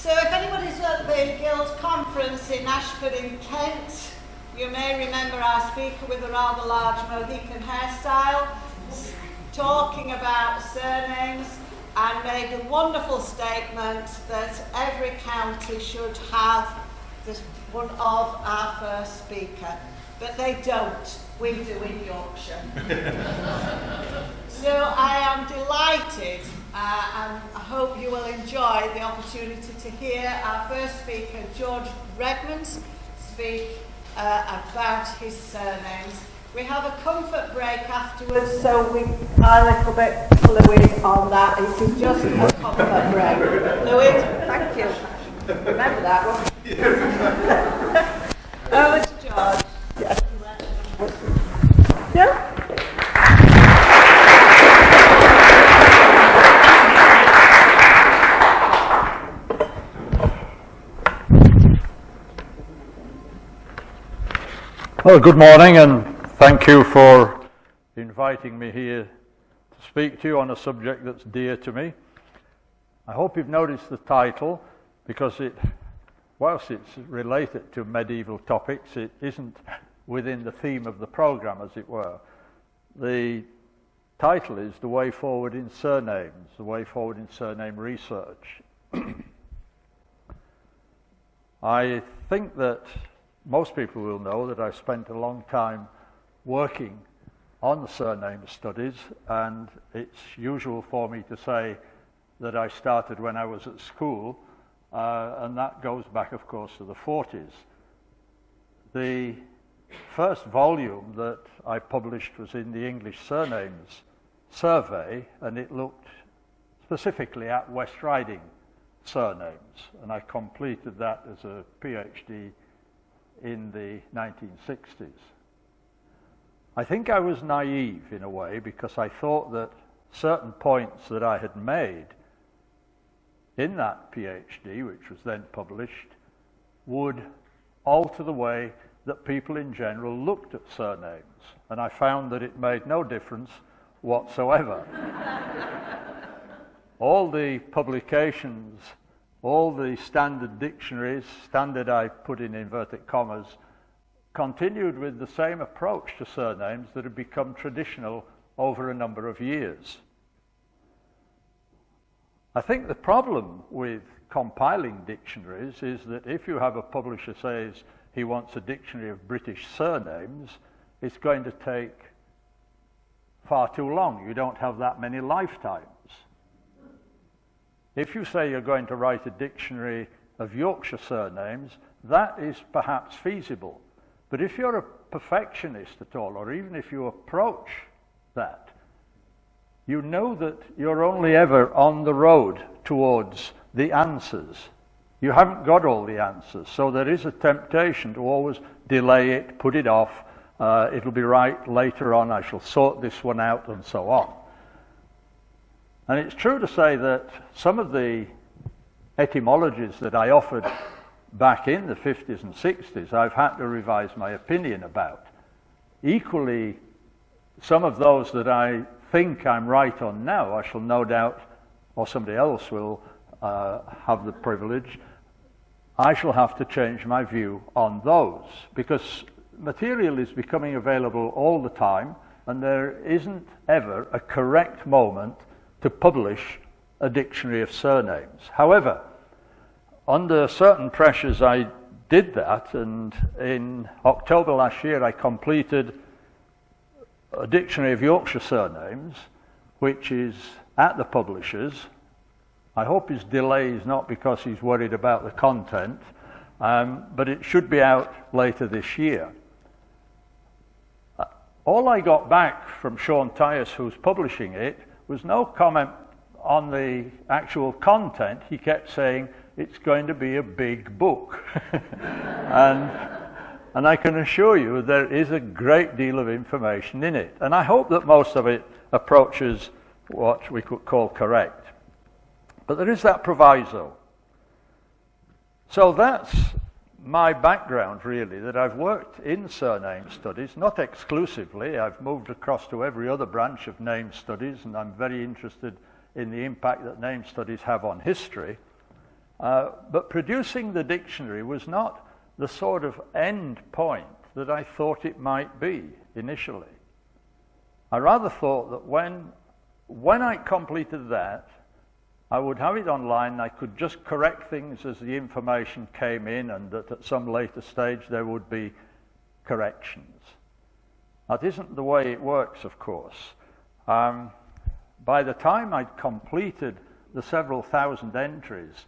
So if anybody's at the Guild conference in Ashford in Kent, you may remember our speaker with a rather large Mohican hairstyle talking about surnames and made a wonderful statement that every county should have one of our first speaker. But they don't. We do in Yorkshire. So I am delighted and I hope you will enjoy the opportunity to hear our first speaker, George Redmonds, speak about his surnames. We have a comfort break afterwards, so we are a little bit fluid on that. It is just a comfort break. Fluid, thank you. Remember that one. Over to George. Yes. Yeah? Well, good morning, and thank you for inviting me here to speak to you on a subject that's dear to me. I hope you've noticed the title, because whilst it's related to medieval topics, it isn't within the theme of the programme, as it were. The title is The Way Forward in Surnames, The Way Forward in Surname Research. I think that most people will know that I spent a long time working on the surname studies, and it's usual for me to say that I started when I was at school, and that goes back, of course, to the 40s. The first volume that I published was in the English Surnames Survey, and it looked specifically at West Riding surnames, and I completed that as a PhD in the 1960s. I think I was naive in a way, because I thought that certain points that I had made in that PhD, which was then published, would alter the way that people in general looked at surnames, and I found that it made no difference whatsoever. All the publications, all the standard dictionaries, standard I put in inverted commas, continued with the same approach to surnames that had become traditional over a number of years. I think the problem with compiling dictionaries is that if you have a publisher says he wants a dictionary of British surnames, it's going to take far too long. You don't have that many lifetimes. If you say you're going to write a dictionary of Yorkshire surnames, that is perhaps feasible. But if you're a perfectionist at all, or even if you approach that, you know that you're only ever on the road towards the answers. You haven't got all the answers, so there is a temptation to always delay it, put it off, it'll be right later on, I shall sort this one out, and so on. And it's true to say that some of the etymologies that I offered back in the 50s and 60s, I've had to revise my opinion about. Equally, some of those that I think I'm right on now, I shall no doubt, or somebody else will have the privilege, I shall have to change my view on those, because material is becoming available all the time, and there isn't ever a correct moment to publish a dictionary of surnames. However, under certain pressures I did that, and in October last year I completed a dictionary of Yorkshire surnames, which is at the publishers. I hope his delay is not because he's worried about the content, but it should be out later this year. All I got back from Sean Tyas, who's publishing it, was no comment on the actual content. He kept saying it's going to be a big book. and I can assure you there is a great deal of information in it. And I hope that most of it approaches what we could call correct. But there is that proviso. So that's my background, really, that I've worked in surname studies, not exclusively. I've moved across to every other branch of name studies, and I'm very interested in the impact that name studies have on history. But producing the dictionary was not the sort of end point that I thought it might be initially. I rather thought that when I completed that, I would have it online, I could just correct things as the information came in, and that at some later stage there would be corrections. That isn't the way it works, of course. By the time I'd completed the several thousand entries,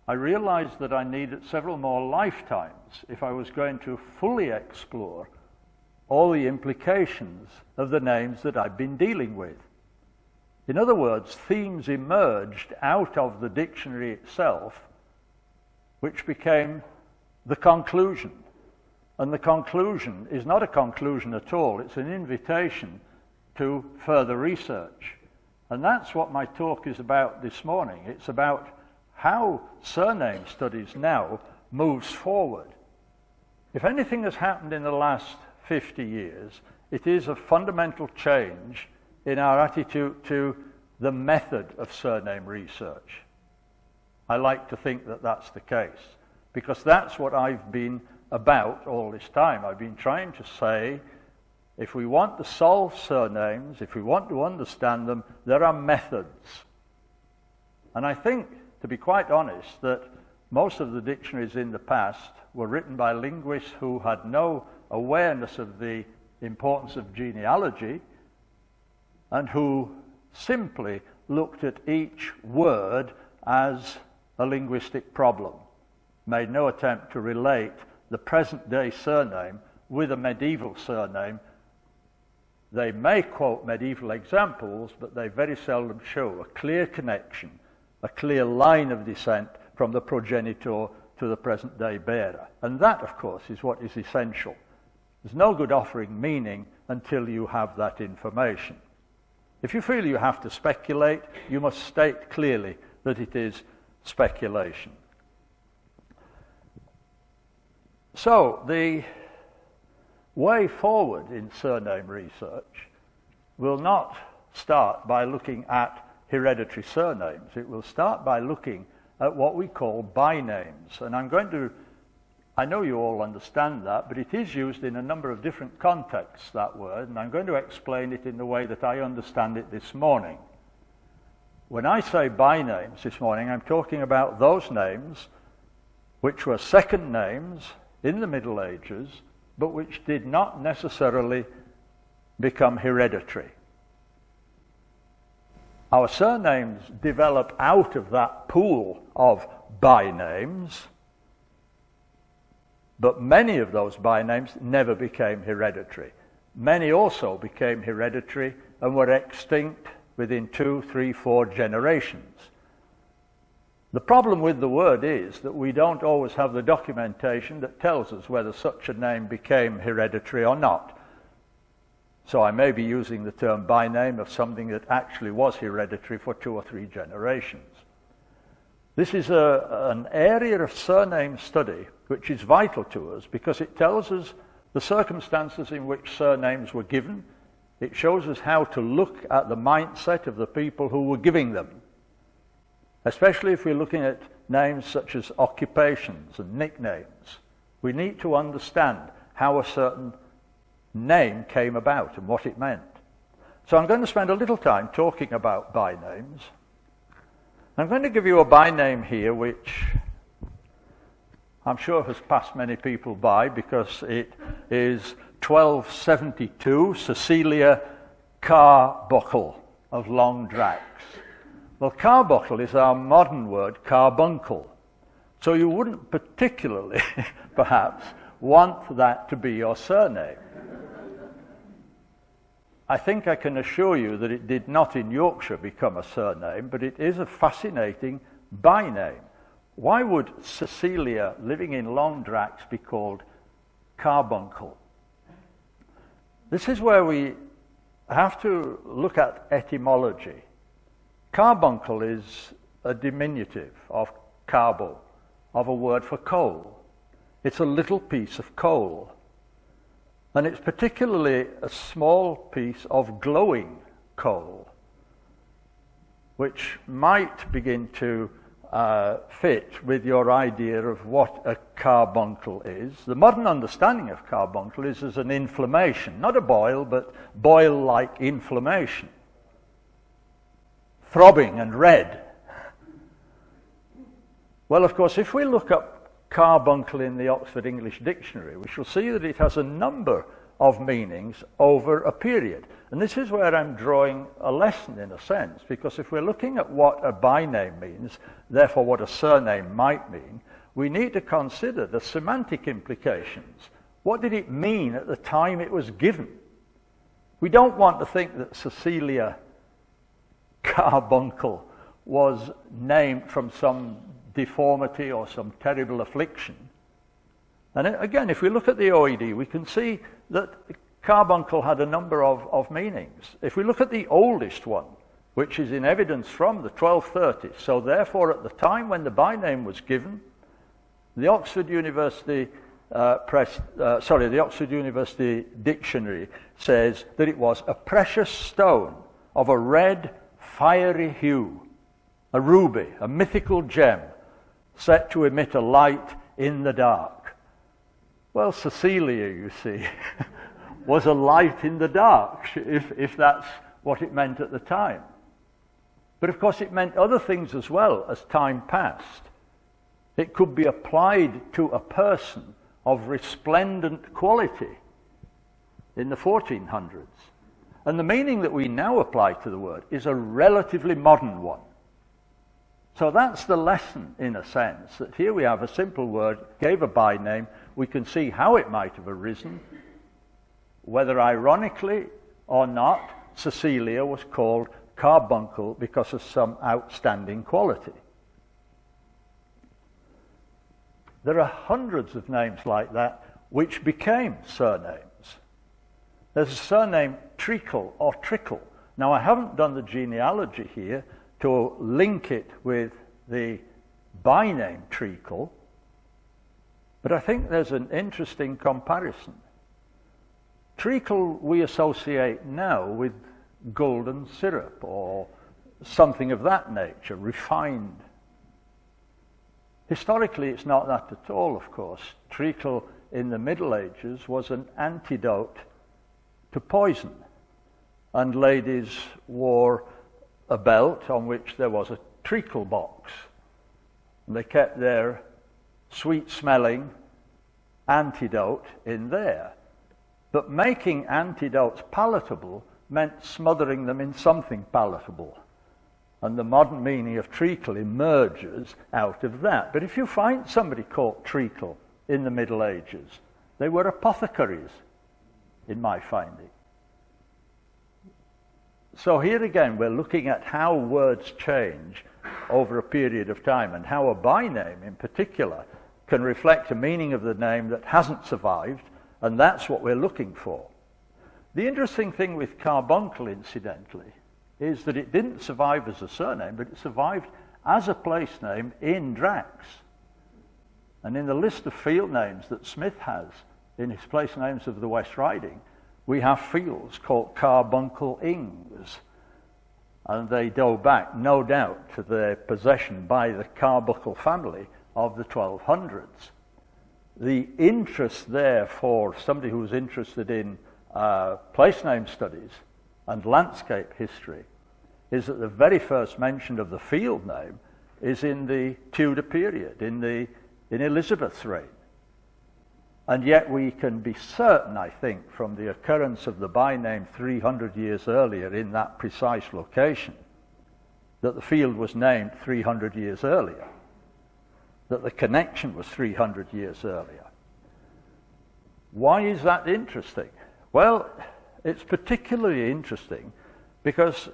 I realized that I needed several more lifetimes if I was going to fully explore all the implications of the names that I've been dealing with. In other words, themes emerged out of the dictionary itself, which became the conclusion. And the conclusion is not a conclusion at all, it's an invitation to further research. And that's what my talk is about this morning. It's about how surname studies now moves forward. If anything has happened in the last 50 years, it is a fundamental change in our attitude to the method of surname research. I like to think that that's the case, because that's what I've been about all this time. I've been trying to say, if we want to solve surnames, if we want to understand them, there are methods. And I think, to be quite honest, that most of the dictionaries in the past were written by linguists who had no awareness of the importance of genealogy, and who simply looked at each word as a linguistic problem, made no attempt to relate the present-day surname with a medieval surname. They may quote medieval examples, but they very seldom show a clear connection, a clear line of descent from the progenitor to the present-day bearer. And that, of course, is what is essential. There's no good offering meaning until you have that information. If you feel you have to speculate, you must state clearly that it is speculation. So, the way forward in surname research will not start by looking at hereditary surnames. It will start by looking at what we call bynames. And I know you all understand that, but it is used in a number of different contexts, that word, and I'm going to explain it in the way that I understand it this morning. When I say bynames this morning, I'm talking about those names which were second names in the Middle Ages, but which did not necessarily become hereditary. Our surnames develop out of that pool of bynames, but many of those bynames never became hereditary. Many also became hereditary and were extinct within 2, 3, 4 generations. The problem with the word is that we don't always have the documentation that tells us whether such a name became hereditary or not. So I may be using the term byname of something that actually was hereditary for 2 or 3 generations. This is an area of surname study which is vital to us because it tells us the circumstances in which surnames were given. It shows us how to look at the mindset of the people who were giving them, especially if we're looking at names such as occupations and nicknames. We need to understand how a certain name came about and what it meant. So I'm going to spend a little time talking about bynames. I'm going to give you a byname here which I'm sure has passed many people by because it is 1272 Cecilia Carbuncle of Longdrax. Well, carbuncle is our modern word carbuncle. So you wouldn't particularly, perhaps, want that to be your surname. I think I can assure you that it did not in Yorkshire become a surname, but it is a fascinating byname. Why would Cecilia, living in Longdrax, be called Carbuncle? This is where we have to look at etymology. Carbuncle is a diminutive of carbo, of a word for coal. It's a little piece of coal. And it's particularly a small piece of glowing coal, which might begin to fit with your idea of what a carbuncle is. The modern understanding of carbuncle is as an inflammation, not a boil, but boil-like inflammation, throbbing and red. Well, of course, if we look up carbuncle in the Oxford English Dictionary, we shall see that it has a number of meanings over a period. And this is where I'm drawing a lesson, in a sense, because if we're looking at what a byname means, therefore what a surname might mean, we need to consider the semantic implications. What did it mean at the time it was given? We don't want to think that Cecilia Carbuncle was named from some deformity or some terrible affliction. And again, if we look at the OED, we can see that carbuncle had a number of meanings. If we look at the oldest one, which is in evidence from the 1230s, so therefore at the time when the byname was given, the Oxford University the Oxford University Dictionary says that it was a precious stone of a red, fiery hue, a ruby, a mythical gem, set to emit a light in the dark. Well, Cecilia, you see, was a light in the dark, if that's what it meant at the time. But of course it meant other things as well as time passed. It could be applied to a person of resplendent quality in the 1400s. And the meaning that we now apply to the word is a relatively modern one. So that's the lesson, in a sense, that here we have a simple word, gave a byname, we can see how it might have arisen. Whether ironically or not, Cecilia was called carbuncle because of some outstanding quality. There are hundreds of names like that which became surnames. There's a surname Treacle or Trickle. Now, I haven't done the genealogy here to link it with the byname Treacle, but I think there's an interesting comparison. Treacle we associate now with golden syrup or something of that nature, refined. Historically, it's not that at all, of course. Treacle in the Middle Ages was an antidote to poison, and ladies wore a belt on which there was a treacle box. And they kept their sweet-smelling antidote in there. But making antidotes palatable meant smothering them in something palatable. And the modern meaning of treacle emerges out of that. But if you find somebody called Treacle in the Middle Ages, they were apothecaries, in my finding. So here again, we're looking at how words change over a period of time, and how a byname in particular can reflect a meaning of the name that hasn't survived, and that's what we're looking for. The interesting thing with carbuncle, incidentally, is that it didn't survive as a surname, but it survived as a place name in Drax. And in the list of field names that Smith has in his place names of the West Riding, we have fields called Carbuncle Ings. And they go back, no doubt, to their possession by the Carbuncle family of the 1200s. The interest there for somebody who's interested in place name studies and landscape history is that the very first mention of the field name is in the Tudor period, in Elizabeth's reign. And yet we can be certain, I think, from the occurrence of the byname 300 years earlier in that precise location, that the field was named 300 years earlier, that the connection was 300 years earlier. Why is that interesting? Well, it's particularly interesting because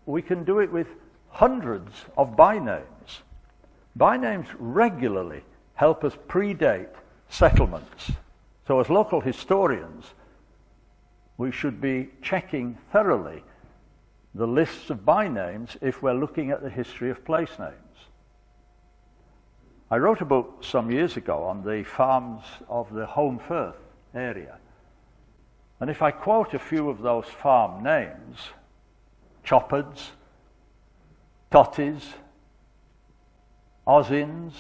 we can do it with hundreds of bynames. Bynames regularly help us predate settlements. So as local historians, we should be checking thoroughly the lists of bynames if we're looking at the history of place names. I wrote a book some years ago on the farms of the Home Firth area. And if I quote a few of those farm names, Choppards, Totties, Ossins.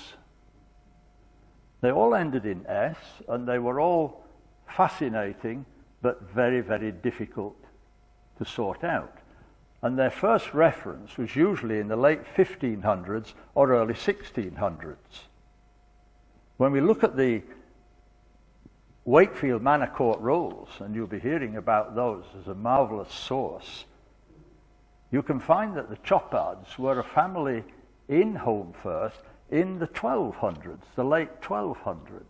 They all ended in S, and they were all fascinating, but very, very difficult to sort out. And their first reference was usually in the late 1500s or early 1600s. When we look at the Wakefield Manor Court Rules, and you'll be hearing about those as a marvellous source, you can find that the Choppards were a family in Holmfirth in the 1200s, the late 1200s.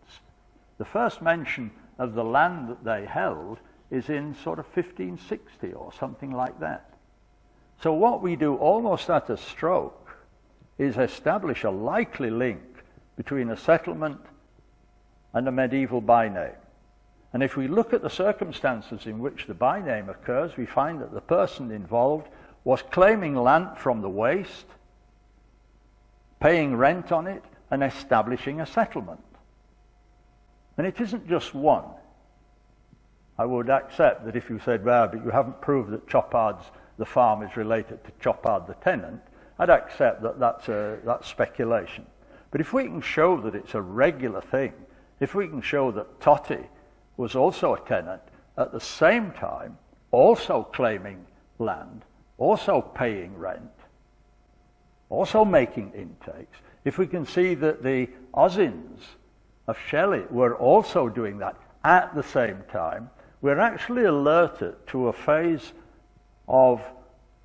The first mention of the land that they held is in sort of 1560 or something like that. So what we do almost at a stroke is establish a likely link between a settlement and a medieval byname. And if we look at the circumstances in which the byname occurs, we find that the person involved was claiming land from the waste, paying rent on it, and establishing a settlement. And it isn't just one. I would accept that if you said, well, but you haven't proved that Choppards, the farm, is related to Choppard, the tenant, I'd accept that that's speculation. But if we can show that it's a regular thing, if we can show that Totty was also a tenant at the same time, also claiming land, also paying rent, also making intakes, if we can see that the Ossins of Shelley were also doing that at the same time, we're actually alerted to a phase of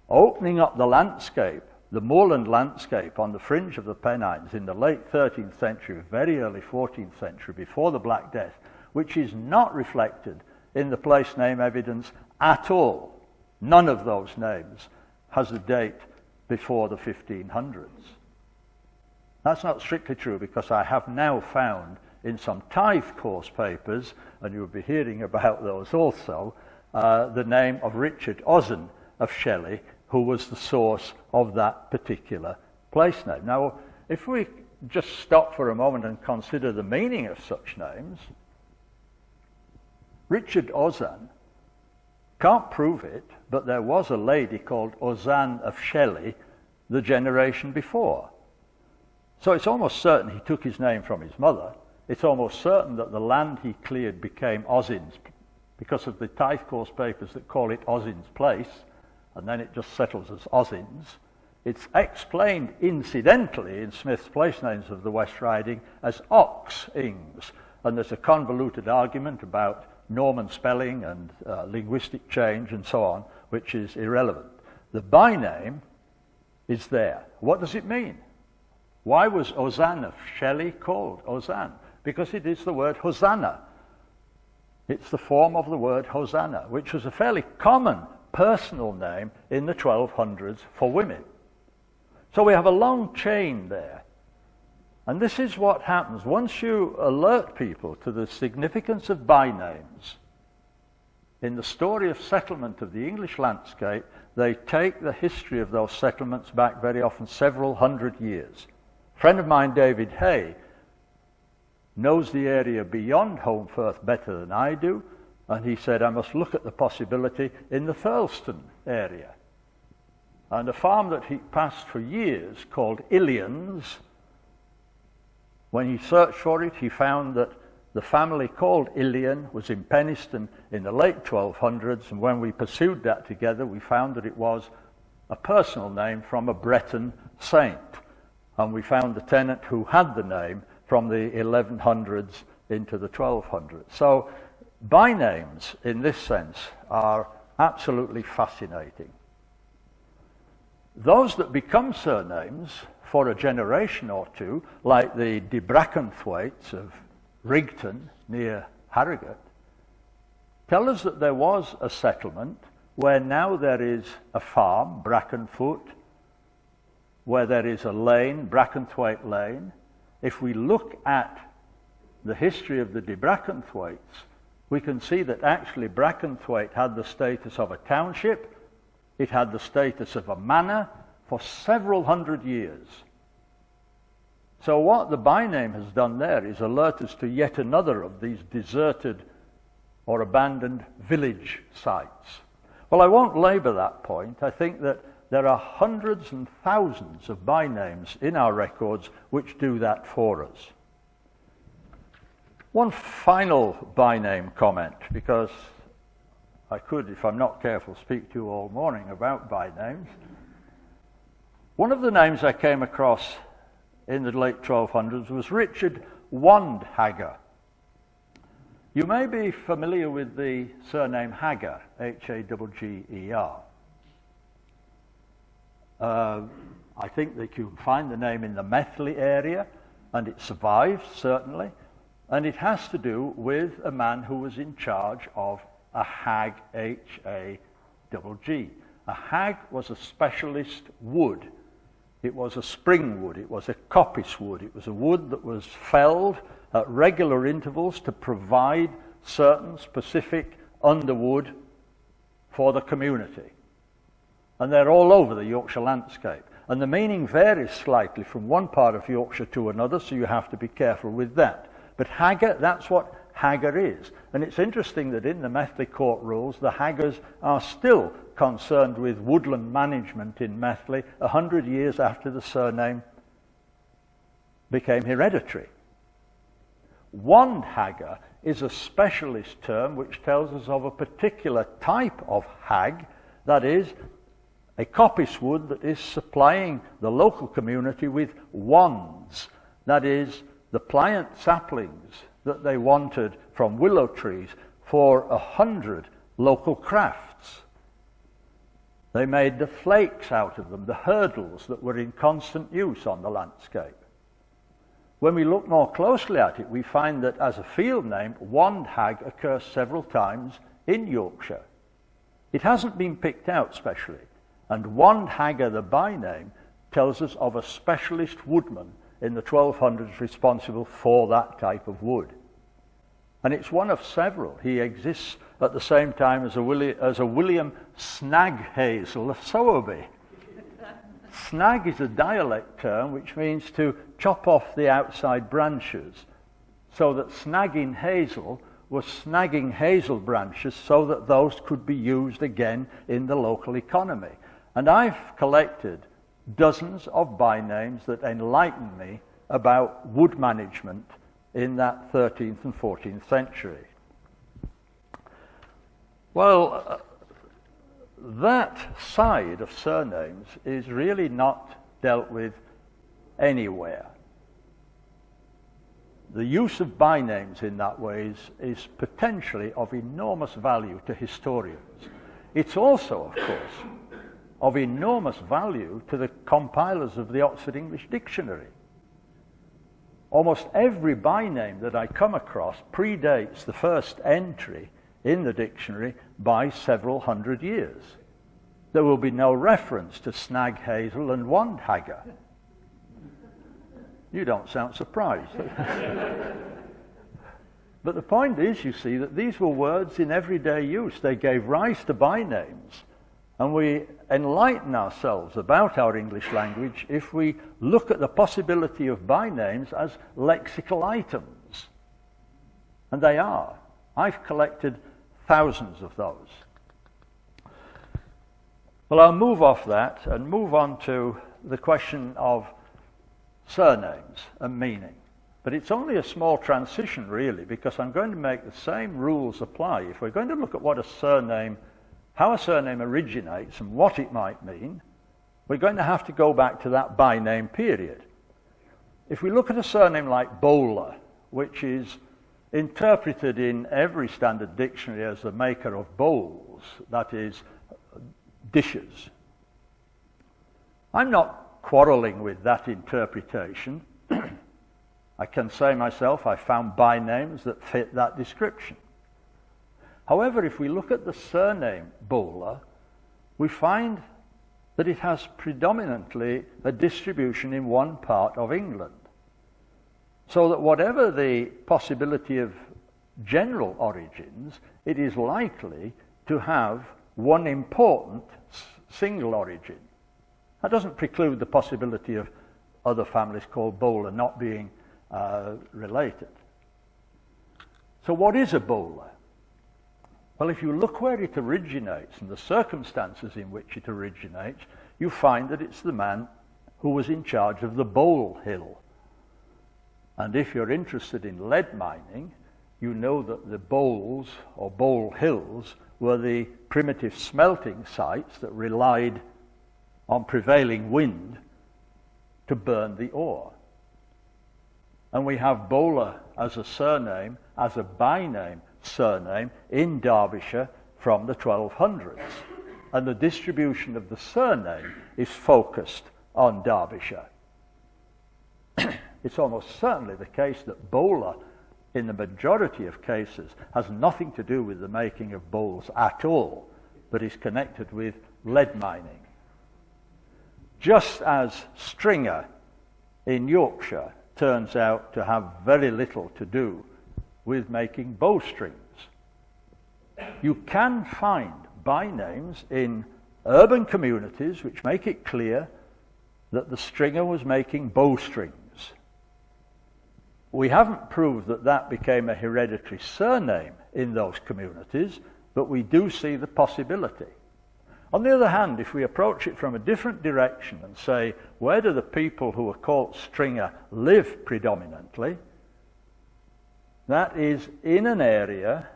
opening up the landscape, the moorland landscape on the fringe of the Pennines in the late 13th century, very early 14th century, before the Black Death, which is not reflected in the place name evidence at all. None of those names has a date before the 1500s. That's not strictly true, because I have now found in some tithe course papers, and you'll be hearing about those also, the name of Richard Osson of Shelley, who was the source of that particular place name. Now, if we just stop for a moment and consider the meaning of such names, Richard Osson, can't prove it, but there was a lady called Osanne of Shelley the generation before. So it's almost certain he took his name from his mother. It's almost certain that the land he cleared became Ossins, because of the tithe course papers that call it Ossins Place, and then it just settles as Ossins. It's explained incidentally in Smith's Place Names of the West Riding as Ox-ings, and there's a convoluted argument about Norman spelling and linguistic change and so on, which is irrelevant. The byname is there. What does it mean? Why was Osanne of Shelley called Osanne? Because it is the word Hosanna. It's the form of the word Hosanna, which was a fairly common personal name in the 1200s for women. So we have a long chain there. And this is what happens. Once you alert people to the significance of bynames, in the story of settlement of the English landscape, they take the history of those settlements back very often several hundred years. A friend of mine, David Hay, knows the area beyond Holmfirth better than I do, and he said, I must look at the possibility in the Thurleston area. And a farm that he passed for years called Illians, when he searched for it, he found that the family called Illian was in Penistone in the late 1200s, and when we pursued that together, we found that it was a personal name from a Breton saint. And we found the tenant who had the name from the 1100s into the 1200s. So bynames, in this sense, are absolutely fascinating. Those that become surnames for a generation or two, like the de Brackenthwaites of Rigton near Harrogate, tell us that there was a settlement where now there is a farm, Brackenfoot, where there is a lane, Brackenthwaite Lane. If we look at the history of the de Brackenthwaites, we can see that actually Brackenthwaite had the status of a township, it had the status of a manor for several hundred years. So what the byname has done there is alert us to yet another of these deserted or abandoned village sites. Well, I won't labour that point. I think that there are hundreds and thousands of bynames in our records which do that for us. One final byname comment, because I could, if I'm not careful, speak to you all morning about bynames. One of the names I came across in the late 1200s was Richard Wandhager. You may be familiar with the surname Hager, Hagger. I think that you can find the name in the Methley area, and it survives, certainly, and it has to do with a man who was in charge of a hag, H-A-G-G. A hag was a specialist wood. It was a spring wood, it was a coppice wood, it was a wood that was felled at regular intervals to provide certain specific underwood for the community. And they're all over the Yorkshire landscape. And the meaning varies slightly from one part of Yorkshire to another, so you have to be careful with that. But Hagger, that's what Hagger is. And it's interesting that in the Methley Court rules, the Haggers are still concerned with woodland management in Methley 100 years after the surname became hereditary. Wandhager is a specialist term which tells us of a particular type of hag, that is, a coppice wood that is supplying the local community with wands, that is, the pliant saplings that they wanted from willow trees for 100 local crafts. They made the flakes out of them, the hurdles that were in constant use on the landscape. When we look more closely at it, we find that as a field name, Wandhag occurs several times in Yorkshire. It hasn't been picked out specially, and Wandhager, the byname, tells us of a specialist woodman in the 1200s responsible for that type of wood. And it's one of several. He exists at the same time as a William Snaghazel of Sowerby. Snag is a dialect term which means to chop off the outside branches, so that snagging hazel was snagging hazel branches so that those could be used again in the local economy. And I've collected dozens of bynames that enlighten me about wood management in that 13th and 14th century. Well, that side of surnames is really not dealt with anywhere. The use of bynames in that way is potentially of enormous value to historians. It's also, of course, of enormous value to the compilers of the Oxford English Dictionary. Almost every byname that I come across predates the first entry in the dictionary by several hundred years. There will be no reference to Snaghazel and Wandhager. You don't sound surprised. But the point is, you see, that these were words in everyday use. They gave rise to bynames. And we enlighten ourselves about our English language if we look at the possibility of bynames as lexical items. And they are. I've collected thousands of those. Well, I'll move off that and move on to the question of surnames and meaning. But it's only a small transition, really, because I'm going to make the same rules apply. If we're going to look at what a surname, how a surname originates and what it might mean, we're going to have to go back to that byname period. If we look at a surname like Bowler, which is interpreted in every standard dictionary as the maker of bowls, that is, dishes. I'm not quarreling with that interpretation. I can say myself I found bynames that fit that description. However, if we look at the surname Bowler, we find that it has predominantly a distribution in one part of England. So that whatever the possibility of general origins, it is likely to have one important single origin. That doesn't preclude the possibility of other families called Bowler not being related. So what is a Bowler? Well, if you look where it originates and the circumstances in which it originates, you find that it's the man who was in charge of the Bowl Hill. And if you're interested in lead mining, you know that the bowls or bowl hills were the primitive smelting sites that relied on prevailing wind to burn the ore. And we have Bowler as a surname, as a by-name surname in Derbyshire from the 1200s. And the distribution of the surname is focused on Derbyshire. It's almost certainly the case that Bowler, in the majority of cases, has nothing to do with the making of bowls at all, but is connected with lead mining. Just as Stringer in Yorkshire turns out to have very little to do with making bowstrings. You can find by-names in urban communities which make it clear that the stringer was making bowstrings. We haven't proved that that became a hereditary surname in those communities, but we do see the possibility. On the other hand, if we approach it from a different direction and say, where do the people who are called Stringer live predominantly? That is in an area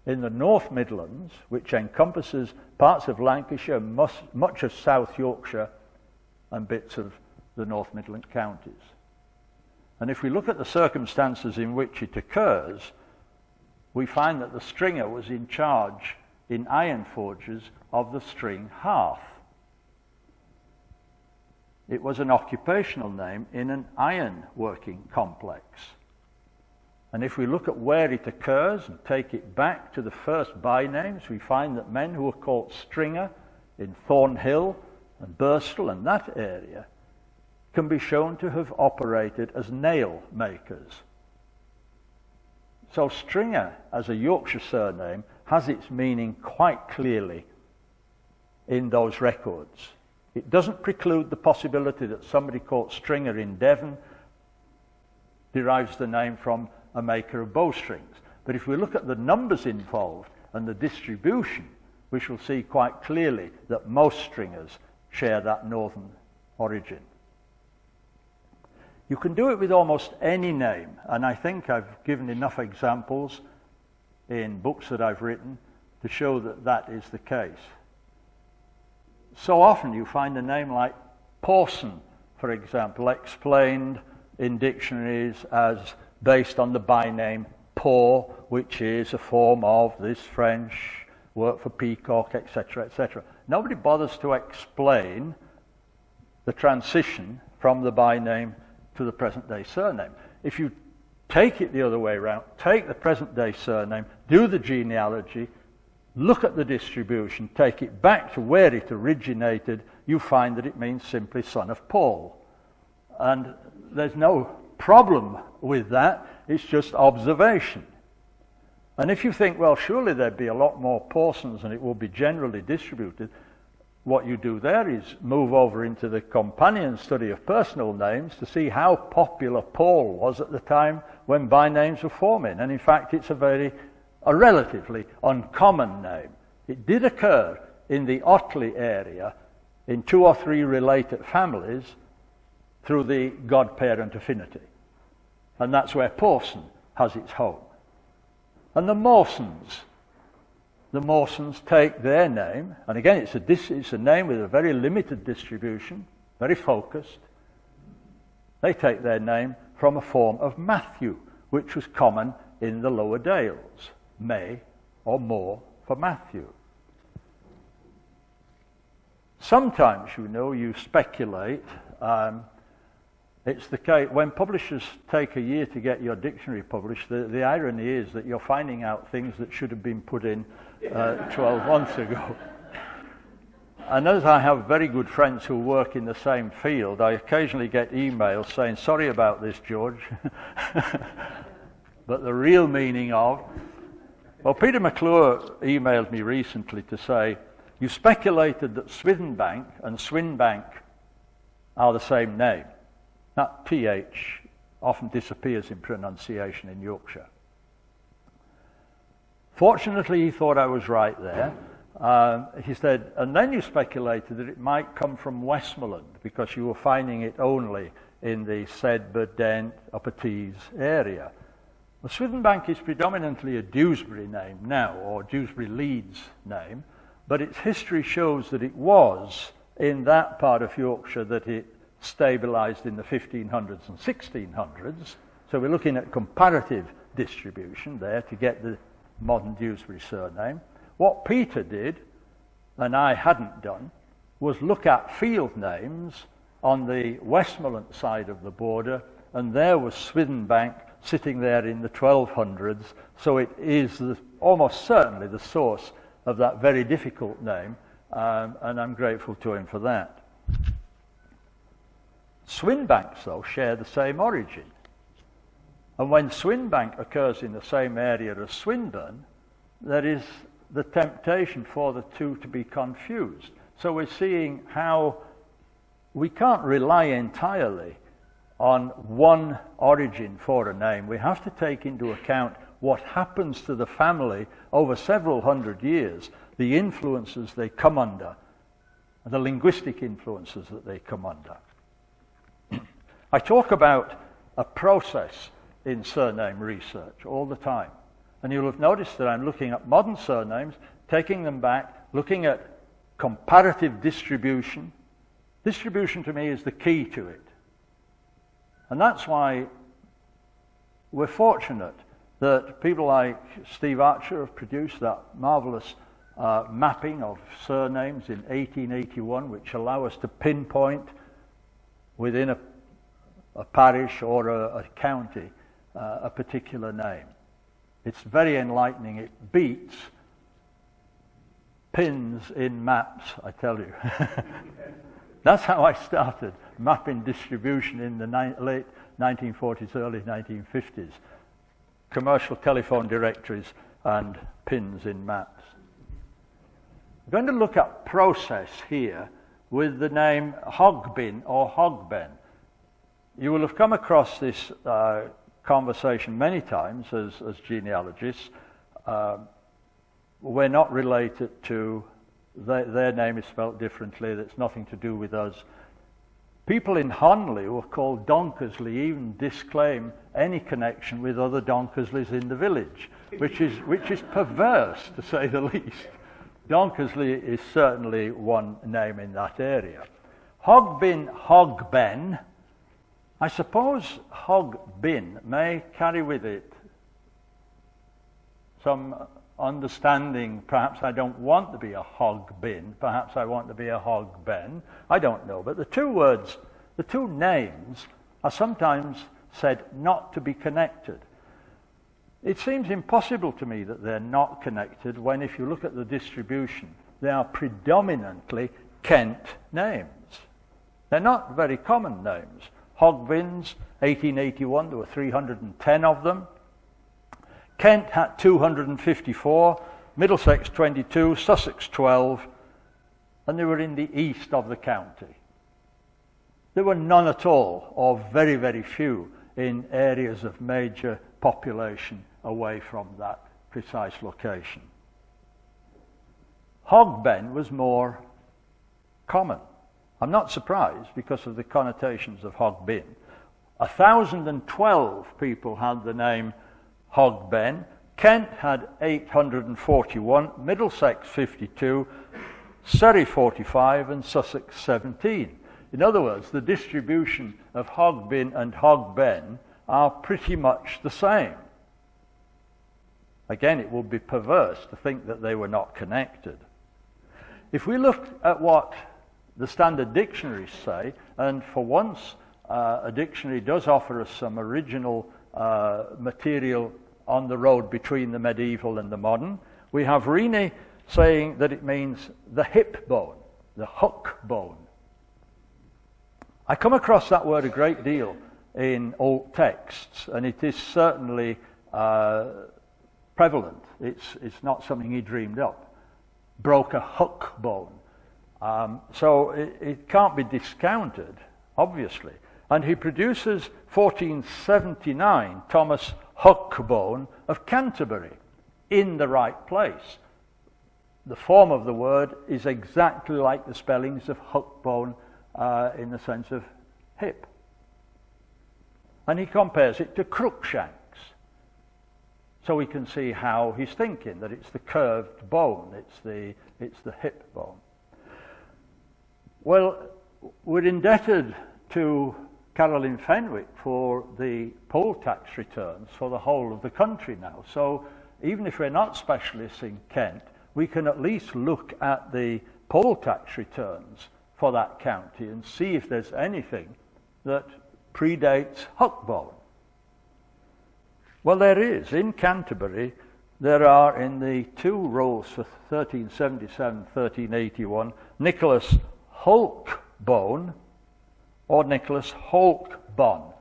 in the North Midlands, which encompasses parts of Lancashire, much of South Yorkshire, and bits of the North Midland counties. And if we look at the circumstances in which it occurs, we find that the stringer was in charge in iron forges of the string hearth. It was an occupational name in an iron working complex. And if we look at where it occurs and take it back to the first by-names, we find that men who were called Stringer in Thornhill and Birstall and that area can be shown to have operated as nail makers. So Stringer, as a Yorkshire surname, has its meaning quite clearly in those records. It doesn't preclude the possibility that somebody called Stringer in Devon derives the name from a maker of bowstrings. But if we look at the numbers involved and the distribution, we shall see quite clearly that most stringers share that northern origin. You can do it with almost any name, and I think I've given enough examples in books that I've written to show that that is the case. So often you find a name like Pawson, for example, explained in dictionaries as based on the by-name Paw, which is a form of this French work for peacock, etc., etc. Nobody bothers to explain the transition from the by-name to the present-day surname. If you take it the other way around, take the present-day surname, do the genealogy, look at the distribution, take it back to where it originated, you find that it means simply son of Paul. And there's no problem with that, it's just observation. And if you think, well, surely there'd be a lot more Pawsons and it will be generally distributed, what you do there is move over into the companion study of personal names to see how popular Paul was at the time when by-names were forming. And in fact, it's a relatively uncommon name. It did occur in the Otley area in 2 or 3 related families through the godparent affinity. And that's where Pawson has its home. And the Mawsons take their name, and again it's a name with a very limited distribution, very focused. They take their name from a form of Matthew, which was common in the Lower Dales, May or More for Matthew. Sometimes, you speculate. It's the case when publishers take a year to get your dictionary published. The irony is that you're finding out things that should have been put in 12 months ago. And as I have very good friends who work in the same field, I occasionally get emails saying, sorry about this, George. But the real meaning of... Well, Peter McClure emailed me recently to say, you speculated that Swithenbank and Swinbank are the same name. That TH often disappears in pronunciation in Yorkshire. Fortunately, he thought I was right there, He said, and then you speculated that it might come from Westmoreland because you were finding it only in the Sedbergh, Dent, Upper Tees area. Well, Swithenbank is predominantly a Dewsbury name now, or Dewsbury-Leeds name, but its history shows that it was in that part of Yorkshire that it stabilised in the 1500s and 1600s. So we're looking at comparative distribution there to get the modern Dewsbury surname. What Peter did, and I hadn't done, was look at field names on the Westmoreland side of the border, and there was Swithenbank sitting there in the 1200s, so it is almost certainly the source of that very difficult name, and I'm grateful to him for that. Swinbanks, though, share the same origin. And when Swinbank occurs in the same area as Swinburne, there is the temptation for the two to be confused. So we're seeing how we can't rely entirely on one origin for a name. We have to take into account what happens to the family over several hundred years, the influences they come under, the linguistic influences that they come under. I talk about a process in surname research all the time. And you'll have noticed that I'm looking at modern surnames, taking them back, looking at comparative distribution. Distribution to me is the key to it. And that's why we're fortunate that people like Steve Archer have produced that marvelous mapping of surnames in 1881, which allow us to pinpoint within a parish or a county a particular name. It's very enlightening. It beats pins in maps, I tell you. That's how I started mapping distribution in the late 1940s, early 1950s. Commercial telephone directories and pins in maps. I'm going to look at process here with the name Hogbin or Hogben. You will have come across this conversation many times as genealogists. We're not related to, their name is spelt differently, that's nothing to do with us. People in Honley who are called Donkersley even disclaim any connection with other Donkersleys in the village, which is perverse, to say the least. Donkersley is certainly one name in that area. Hogbin, Hogben, I suppose Hogbin may carry with it some understanding. Perhaps I don't want to be a Hogbin, perhaps I want to be a Hogben, I don't know. But the two words, the two names, are sometimes said not to be connected. It seems impossible to me that they're not connected when, if you look at the distribution, they are predominantly Kent names. They're not very common names. Hogbins, 1881, there were 310 of them. Kent had 254, Middlesex 22, Sussex 12, and they were in the east of the county. There were none at all, or very, very few, in areas of major population away from that precise location. Hogben was more common. I'm not surprised because of the connotations of Hogbin. 1,012 people had the name Hogben. Kent had 841, Middlesex 52, Surrey 45, and Sussex 17. In other words, the distribution of Hogbin and Hogben are pretty much the same. Again, it would be perverse to think that they were not connected. If we look at what the standard dictionaries say, and for once a dictionary does offer us some original material on the road between the medieval and the modern, we have Rini saying that it means the hip bone, the hook bone. I come across that word a great deal in old texts, and it is certainly prevalent. It's not something he dreamed up. Broke a hook bone. So it can't be discounted, obviously. And he produces 1479 Thomas Hookbone of Canterbury in the right place. the form of the word is exactly like the spellings of hook bone in the sense of hip. And he compares it to Cruikshanks. So we can see how he's thinking, that it's the curved bone, it's the hip bone. Well, we're indebted to Caroline Fenwick for the poll tax returns for the whole of the country now. So even if we're not specialists in Kent, we can at least look at the poll tax returns for that county and see if there's anything that predates Huckbone. Well, there is. In Canterbury, there are in the two rolls for 1377, 1381, Nicholas Hulkbone or Nicholas Holkbon.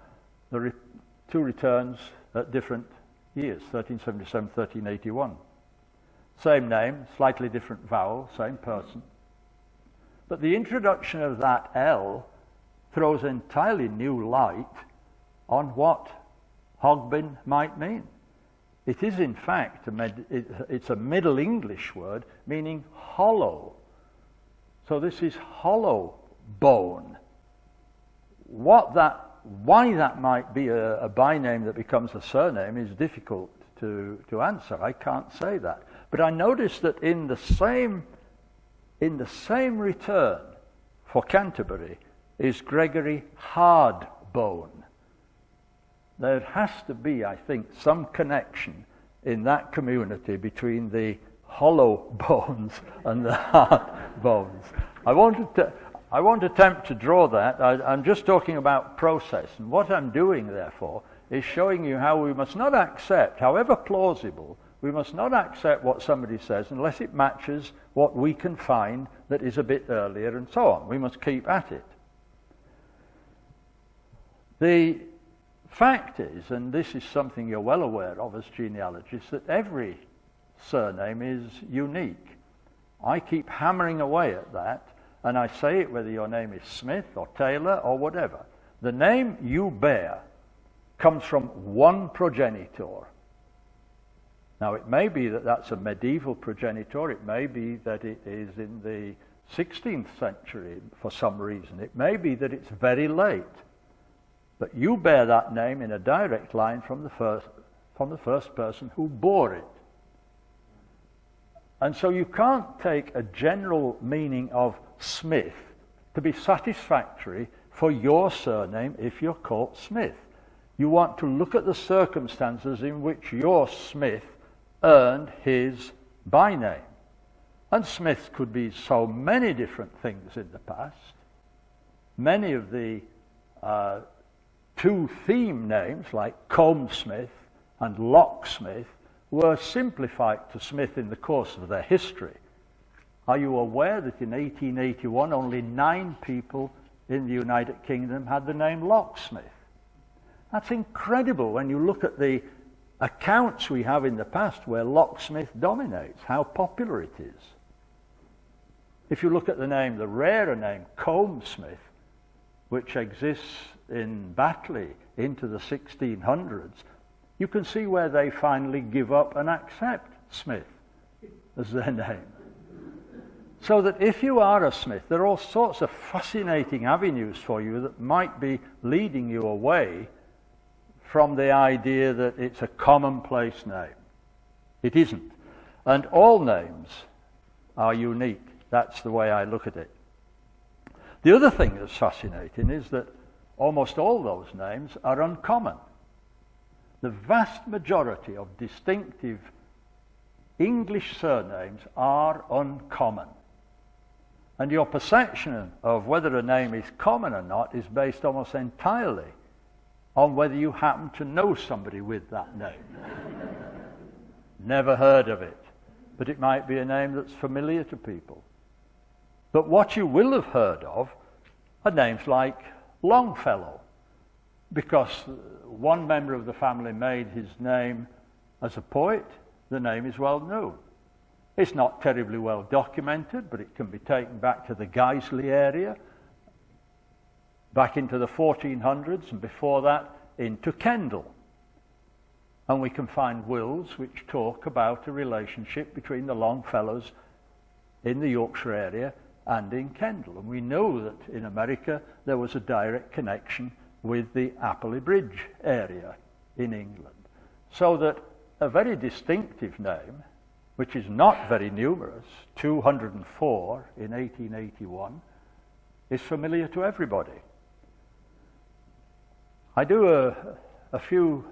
The two returns at different years, 1377, 1381. Same name, slightly different vowel, same person. But the introduction of that L throws entirely new light on what Hogbin might mean. It is in fact, it's a Middle English word meaning hollow. So this is hollow bone. Why that might be a byname that becomes a surname is difficult to answer. I can't say that. But I noticed that in the same return for Canterbury is Gregory Hardbone. There has to be, I think, some connection in that community between the hollow bones and the hard bones. I won't attempt to draw that. I'm just talking about process. And what I'm doing, therefore, is showing you how we must not accept, however plausible, we must not accept what somebody says unless it matches what we can find that is a bit earlier and so on. We must keep at it. The fact is, and this is something you're well aware of as genealogists, that every surname is unique. I keep hammering away at that, and I say it whether your name is Smith or Taylor or whatever. The name you bear comes from one progenitor. Now, it may be that that's a medieval progenitor. It may be that it is in the 16th century for some reason. It may be that it's very late. But you bear that name in a direct line from the first person who bore it. And so you can't take a general meaning of Smith to be satisfactory for your surname if you're called Smith. You want to look at the circumstances in which your Smith earned his byname. And Smith could be so many different things in the past. Many of the two theme names like Combe-Smith and Locksmith were simplified to Smith in the course of their history. Are you aware that in 1881 only 9 people in the United Kingdom had the name Locksmith? That's incredible when you look at the accounts we have in the past where Locksmith dominates, how popular it is. If you look at the name, the rarer name, Combe-Smith, which exists in Batley into the 1600s, you can see where they finally give up and accept Smith as their name. So that if you are a Smith, there are all sorts of fascinating avenues for you that might be leading you away from the idea that it's a commonplace name. It isn't. And all names are unique. That's the way I look at it. The other thing that's fascinating is that almost all those names are uncommon. The vast majority of distinctive English surnames are uncommon. And your perception of whether a name is common or not is based almost entirely on whether you happen to know somebody with that name. Never heard of it, but it might be a name that's familiar to people. But what you will have heard of are names like Longfellow, because one member of the family made his name as a poet. The name is well known. It's not terribly well documented, but it can be taken back to the Guiseley area, back into the 1400s, and before that into Kendal. And we can find wills which talk about a relationship between the Longfellows in the Yorkshire area and in Kendal. And we know that in America there was a direct connection with the Appley Bridge area in England. So that a very distinctive name, which is not very numerous, 204 in 1881, is familiar to everybody. I do a few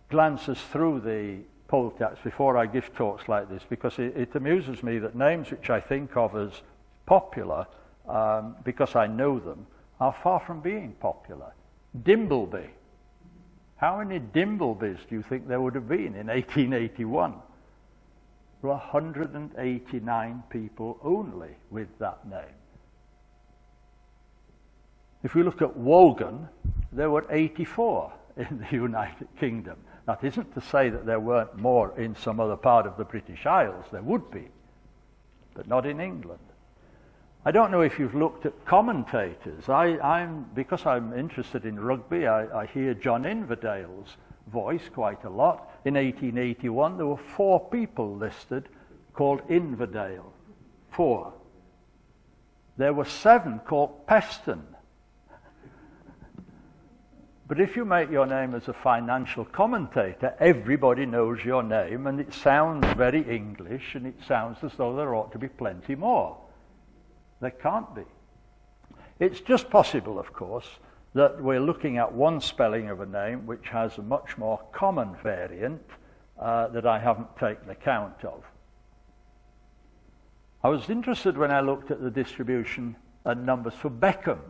glances through the poll tax before I give talks like this, because it amuses me that names which I think of as popular, because I know them, are far from being popular. Dimbleby. How many Dimblebys do you think there would have been in 1881? There were 189 people only with that name. If we look at Wogan, there were 84 in the United Kingdom. That isn't to say that there weren't more in some other part of the British Isles. There would be, but not in England. I don't know if you've looked at commentators. Because I'm interested in rugby, I hear John Inverdale's voice quite a lot. In 1881, there were 4 people listed called Inverdale. 4. There were 7 called Peston. But if you make your name as a financial commentator, everybody knows your name, and it sounds very English, and it sounds as though there ought to be plenty more. There can't be. It's just possible, of course, that we're looking at one spelling of a name which has a much more common variant that I haven't taken account of. I was interested when I looked at the distribution and numbers for Beckham,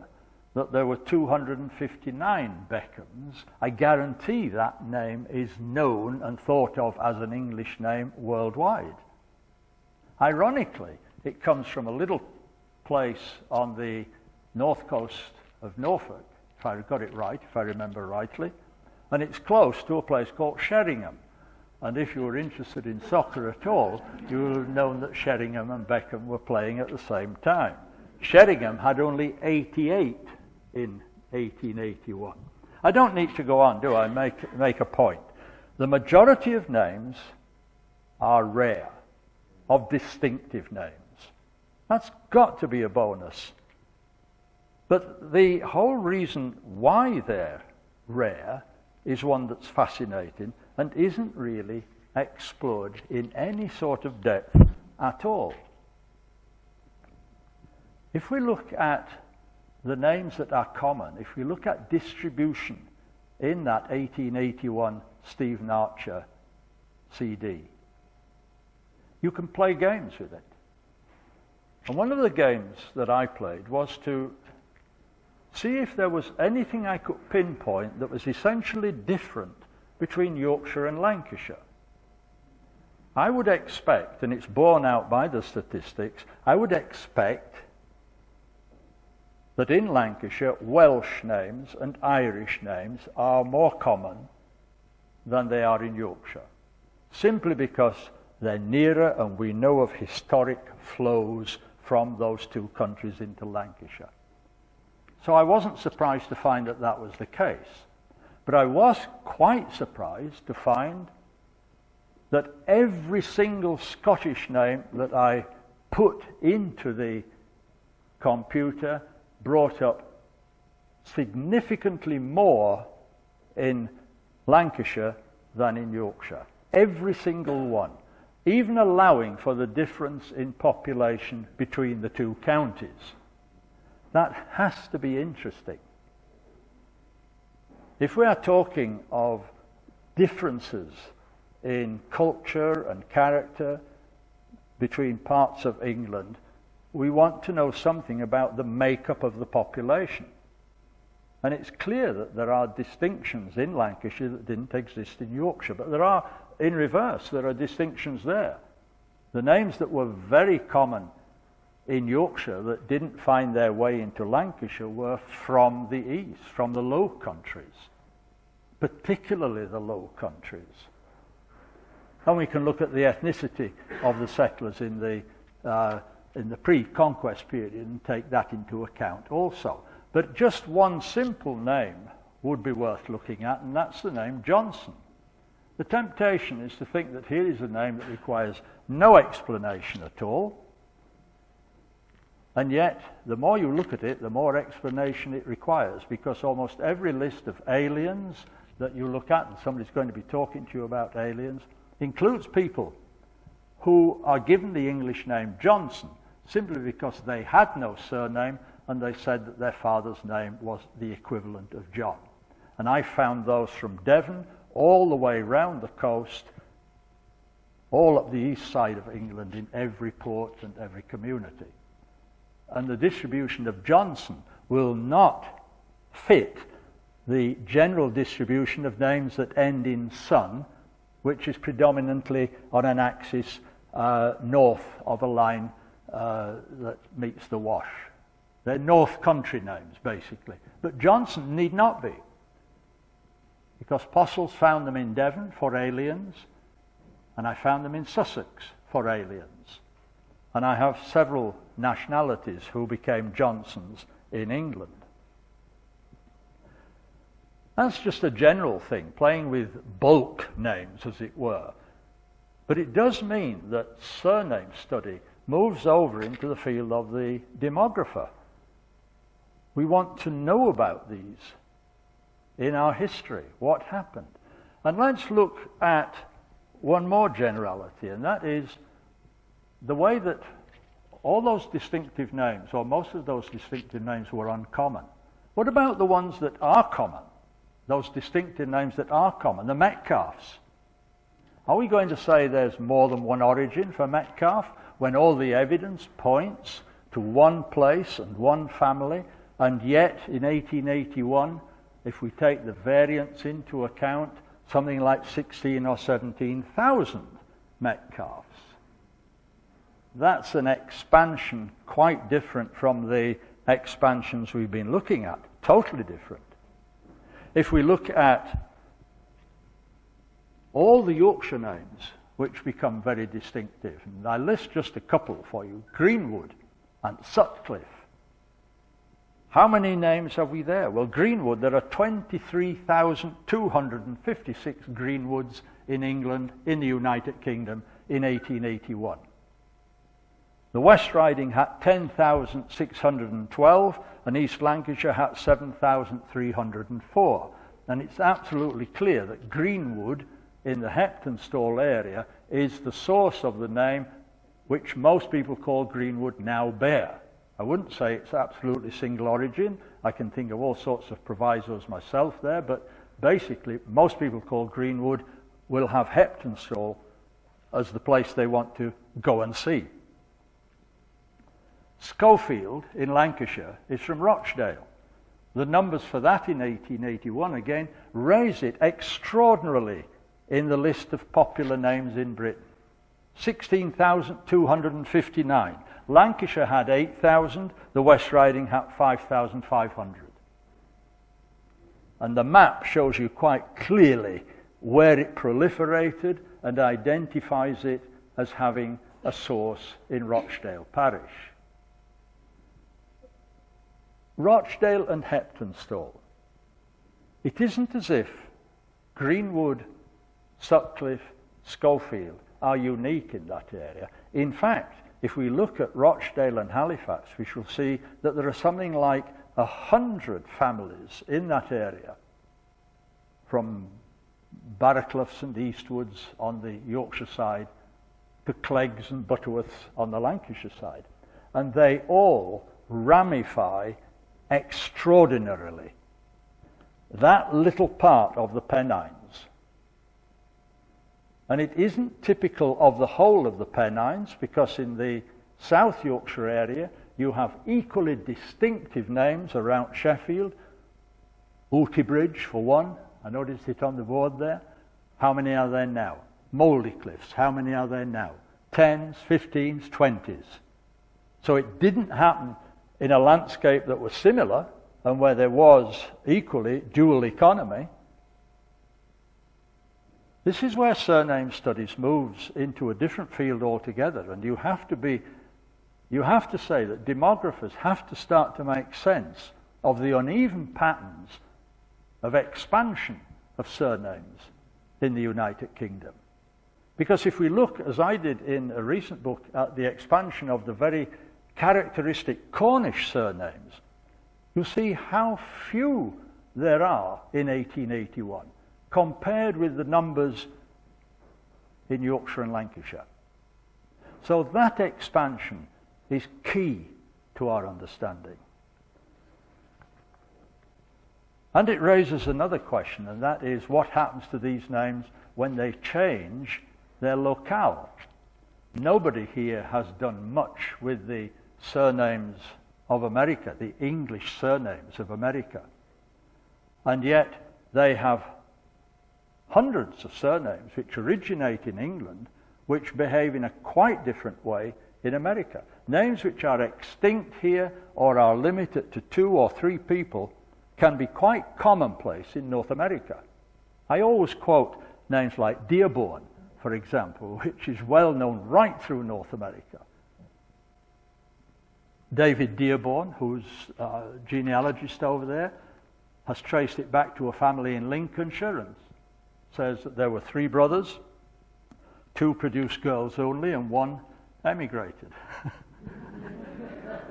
that there were 259 Beckhams. I guarantee that name is known and thought of as an English name worldwide. Ironically, it comes from a little place on the north coast of Norfolk, if I got it right, if I remember rightly, and it's close to a place called Sheringham. And if you were interested in soccer at all, you would have known that Sheringham and Beckham were playing at the same time. Sheringham had only 88 in 1881. I don't need to go on, do I? Make a point. The majority of names are rare, of distinctive names. That's got to be a bonus. But the whole reason why they're rare is one that's fascinating and isn't really explored in any sort of depth at all. If we look at the names that are common, if we look at distribution in that 1881 Stephen Archer CD, you can play games with it. And one of the games that I played was to see if there was anything I could pinpoint that was essentially different between Yorkshire and Lancashire. I would expect, and it's borne out by the statistics, I would expect that in Lancashire, Welsh names and Irish names are more common than they are in Yorkshire, simply because they're nearer and we know of historic flows from those two countries into Lancashire. So I wasn't surprised to find that that was the case, but I was quite surprised to find that every single Scottish name that I put into the computer brought up significantly more in Lancashire than in Yorkshire. Every single one, even allowing for the difference in population between the two counties. That has to be interesting. If we are talking of differences in culture and character between parts of England, we want to know something about the makeup of the population. And it's clear that there are distinctions in Lancashire that didn't exist in Yorkshire, but there are, in reverse, there are distinctions there. The names that were very common in Yorkshire that didn't find their way into Lancashire were from the east, from the Low Countries, particularly the Low Countries. And we can look at the ethnicity of the settlers in the pre-conquest period and take that into account also. But just one simple name would be worth looking at, and that's the name Johnson. The temptation is to think that here is a name that requires no explanation at all, And yet, the more you look at it, the more explanation it requires, because almost every list of aliens that you look at, and somebody's going to be talking to you about aliens, includes people who are given the English name Johnson simply because they had no surname and they said that their father's name was the equivalent of John. And I found those from Devon all the way round the coast, all up the east side of England, in every port and every community. And the distribution of Johnson will not fit the general distribution of names that end in son, which is predominantly on an axis north of a line that meets the Wash. They're North Country names, basically. But Johnson need not be, because Postles found them in Devon for aliens, and I found them in Sussex for aliens. And I have several nationalities who became Johnsons in England. That's just a general thing, playing with bulk names, as it were. But it does mean that surname study moves over into the field of the demographer. We want to know about these in our history, what happened. And let's look at one more generality, and that is the way that all those distinctive names, or most of those distinctive names, were uncommon. What about the ones that are common? Those distinctive names that are common, the Metcalfes. Are we going to say there's more than one origin for Metcalfe when all the evidence points to one place and one family, and yet in 1881, if we take the variance into account, something like 16 or 17,000 Metcalfes? That's an expansion quite different from the expansions we've been looking at, totally different. If we look at all the Yorkshire names which become very distinctive, and I list just a couple for you: Greenwood and Sutcliffe. How many names have we there? Well, Greenwood, there are 23,256 Greenwoods in England, in the United Kingdom, in 1881. The West Riding had 10,612, and East Lancashire had 7,304. And it's absolutely clear that Greenwood, in the Heptonstall area, is the source of the name which most people call Greenwood now bear. I wouldn't say it's absolutely single origin. I can think of all sorts of provisos myself there, but basically most people call Greenwood will have Heptonstall as the place they want to go and see. Schofield in Lancashire is from Rochdale. The numbers for that in 1881 again raise it extraordinarily in the list of popular names in Britain. 16,259. Lancashire had 8,000, the West Riding had 5,500. And the map shows you quite clearly where it proliferated and identifies it as having a source in Rochdale parish. Rochdale and Heptonstall. It isn't as if Greenwood, Sutcliffe, Schofield are unique in that area. In fact, if we look at Rochdale and Halifax, we shall see that there are something like 100 families in that area, from Barracloughs and Eastwoods on the Yorkshire side to Cleggs and Butterworths on the Lancashire side. And they all ramify extraordinarily. That little part of the Pennines. And it isn't typical of the whole of the Pennines, because in the South Yorkshire area you have equally distinctive names around Sheffield. Ultybridge for one, I noticed it on the board there. How many are there now? Mouldy Cliffs, how many are there now? 10s, 15s, 20s. So it didn't happen in a landscape that was similar and where there was equally dual economy. This is where surname studies moves into a different field altogether, and you have to say that demographers have to start to make sense of the uneven patterns of expansion of surnames in the United Kingdom. Because if we look, as I did in a recent book, at the expansion of the very characteristic Cornish surnames, you'll see how few there are in 1881 compared with the numbers in Yorkshire and Lancashire. So that expansion is key to our understanding. And it raises another question, and that is what happens to these names when they change their locale? Nobody here has done much with the surnames of America, the English surnames of America. And yet they have hundreds of surnames which originate in England, which behave in a quite different way in America. Names which are extinct here or are limited to 2 or 3 people can be quite commonplace in North America. I always quote names like Dearborn, for example, which is well known right through North America. David Dearborn, who's a genealogist over there, has traced it back to a family in Lincolnshire and says that there were 3 brothers, 2 produced girls only, and 1 emigrated.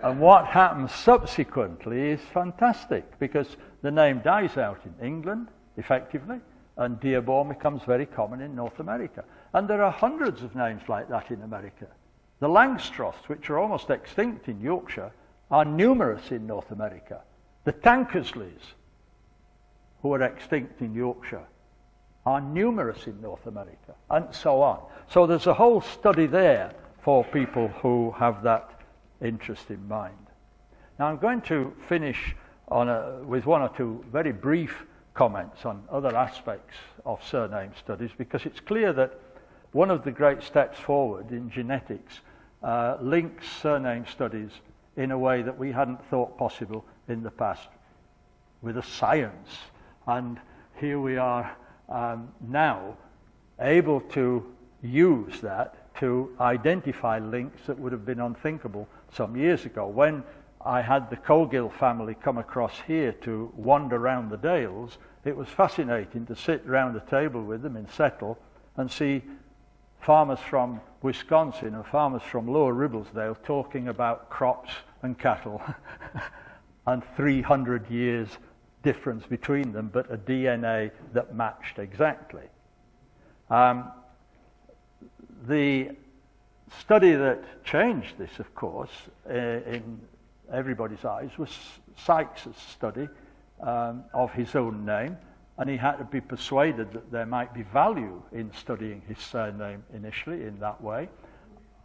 And what happens subsequently is fantastic, because the name dies out in England, effectively, and Dearborn becomes very common in North America. And there are hundreds of names like that in America. The Langstroths, which are almost extinct in Yorkshire, are numerous in North America. The Tankersleys, who are extinct in Yorkshire, are numerous in North America, and so on. So there's a whole study there for people who have that interest in mind. Now I'm going to finish with 1 or 2 very brief comments on other aspects of surname studies, because it's clear that one of the great steps forward in genetics links surname studies in a way that we hadn't thought possible in the past with a science. And here we are now able to use that to identify links that would have been unthinkable some years ago. When I had the Cogill family come across here to wander around the Dales, it was fascinating to sit round a table with them in Settle and see farmers from Wisconsin and farmers from Lower Ribblesdale talking about crops and cattle and 300 years difference between them, but a DNA that matched exactly. The study that changed this, of course, in everybody's eyes was Sykes' study of his own name, and he had to be persuaded that there might be value in studying his surname initially in that way.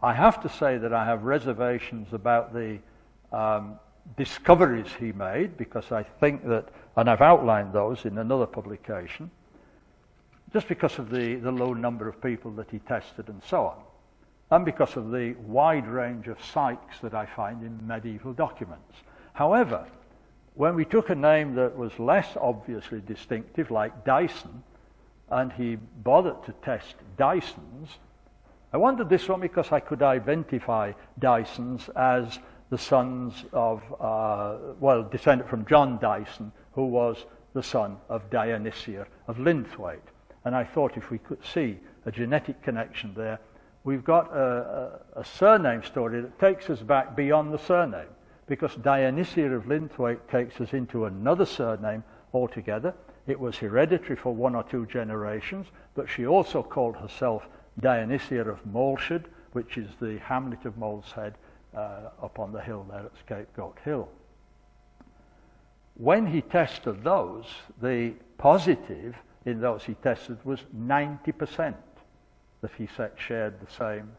I have to say that I have reservations about the discoveries he made, because I think that, and I've outlined those in another publication, just because of the low number of people that he tested and so on, and because of the wide range of Sykes that I find in medieval documents. However, when we took a name that was less obviously distinctive, like Dyson, and he bothered to test Dysons, I wanted this one because I could identify Dysons as the sons of, descended from John Dyson, who was the son of Dionysia of Linthwaite. And I thought if we could see a genetic connection there, we've got a surname story that takes us back beyond the surname, because Dionysia of Linthwaite takes us into another surname altogether. It was hereditary for 1 or 2 generations, but she also called herself Dionysia of Moleshead, which is the hamlet of Moleshead up on the hill there at Scapegoat Hill. When he tested those, the positive in those he tested was 90% that he said shared the same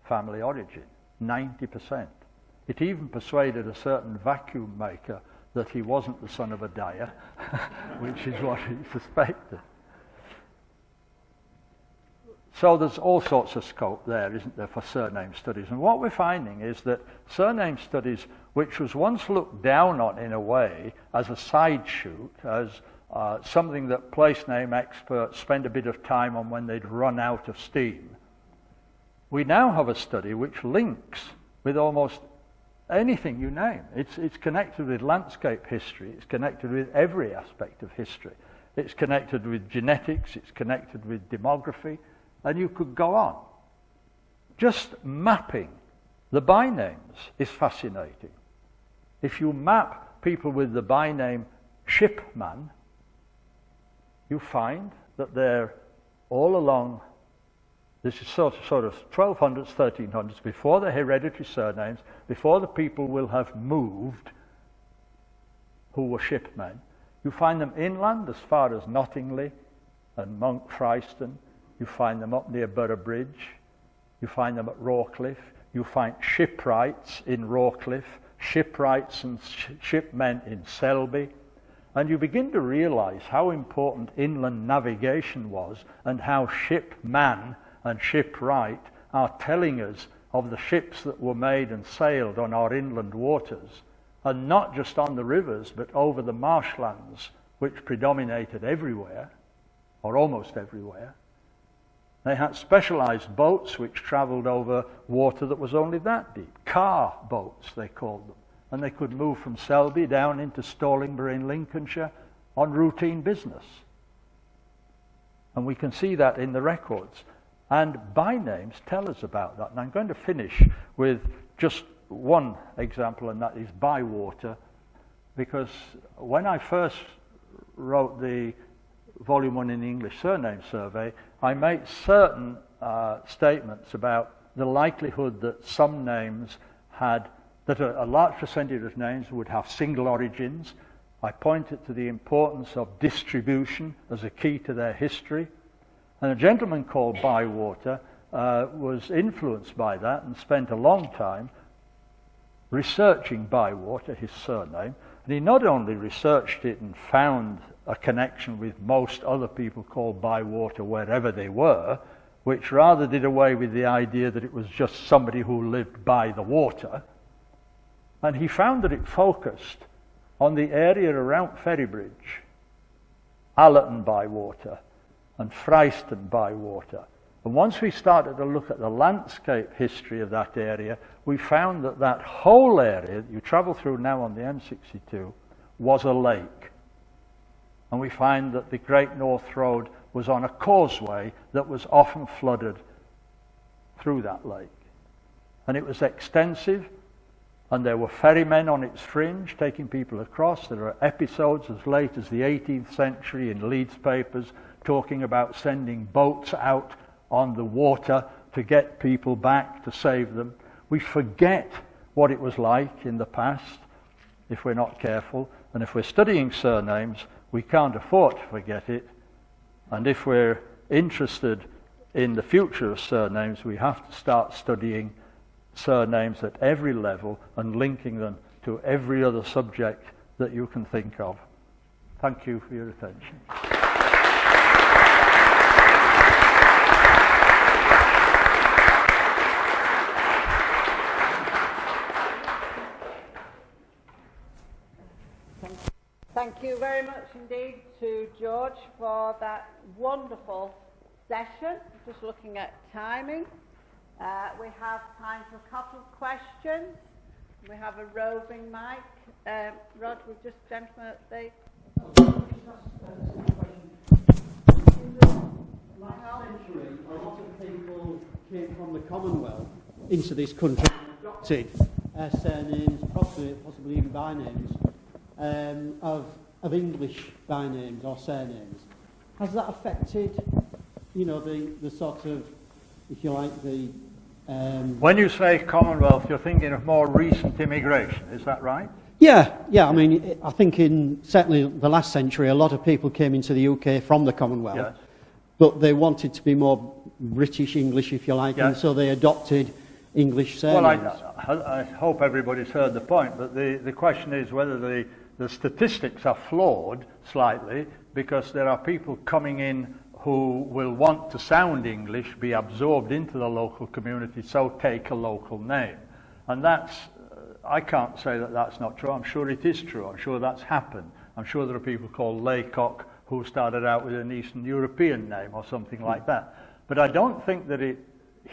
family origin. 90%. It even persuaded a certain vacuum maker that he wasn't the son of a dyer, which is what he suspected. So there's all sorts of scope there, isn't there, for surname studies. And what we're finding is that surname studies, which was once looked down on in a way as a side shoot, as something that place name experts spend a bit of time on when they'd run out of steam, we now have a study which links with almost anything you name. It's connected with landscape history. It's connected with every aspect of history. It's connected with genetics. It's connected with demography. And you could go on. Just mapping The bynames is fascinating. If you map people with the byname Shipman, you find that they're all along, this is sort of 1200s, 1300s, before the hereditary surnames, before the people will have moved who were shipmen. You find them inland as far as Nottingley and Monk Fryston. You find them up near Borough Bridge. You find them at Rawcliffe. You find shipwrights in Rawcliffe, shipwrights and shipmen in Selby. And you begin to realize how important inland navigation was and how shipman and shipwright are telling us of the ships that were made and sailed on our inland waters, and not just on the rivers, but over the marshlands, which predominated everywhere, or almost everywhere. They had specialized boats which traveled over water that was only that deep. Car boats, they called them. And they could move from Selby down into Stalingbury in Lincolnshire on routine business. And we can see that in the records. And bynames tell us about that. And I'm going to finish with just one example, and that is Bywater, because when I first wrote the Volume 1 in the English Surname Survey, I made certain statements about the likelihood that some names had, that a large percentage of names would have single origins. I pointed to the importance of distribution as a key to their history. And a gentleman called Bywater was influenced by that and spent a long time researching Bywater, his surname. And he not only researched it and found a connection with most other people called Bywater wherever they were, which rather did away with the idea that it was just somebody who lived by the water. And he found that it focused on the area around Ferrybridge, Allerton Bywater, and Fryston Bywater. And once we started to look at the landscape history of that area, we found that that whole area that you travel through now on the M62 was a lake. And we find that the Great North Road was on a causeway that was often flooded through that lake. And it was extensive, and there were ferrymen on its fringe taking people across. There are episodes as late as the 18th century in Leeds papers talking about sending boats out on the water to get people back, to save them. We forget what it was like in the past if we're not careful. And if we're studying surnames, we can't afford to forget it. And if we're interested in the future of surnames, we have to start studying surnames at every level and linking them to every other subject that you can think of. Thank you for your attention. Thank you very much indeed to George for that wonderful session. Just looking at timing. We have time for a couple of questions. We have a roving mic. Rod, we've just gentlemen at the... In the last century, a lot of people came from the Commonwealth into this country and adopted surnames, possibly even bynames, of English bynames or surnames. Has that affected, the sort of, if you like, the... When you say Commonwealth, you're thinking of more recent immigration, is that right? Yeah. I mean, I think in certainly the last century, a lot of people came into the UK from the Commonwealth, yes, but they wanted to be more British English, if you like, yes, and so they adopted English surnames. Well, I hope everybody's heard the point, but the question is whether the statistics are flawed slightly, because there are people coming in who will want to sound English, be absorbed into the local community, so take a local name. And that's, I can't say that that's not true. I'm sure it is true. I'm sure that's happened. I'm sure there are people called Laycock who started out with an Eastern European name or something like that. But I don't think that it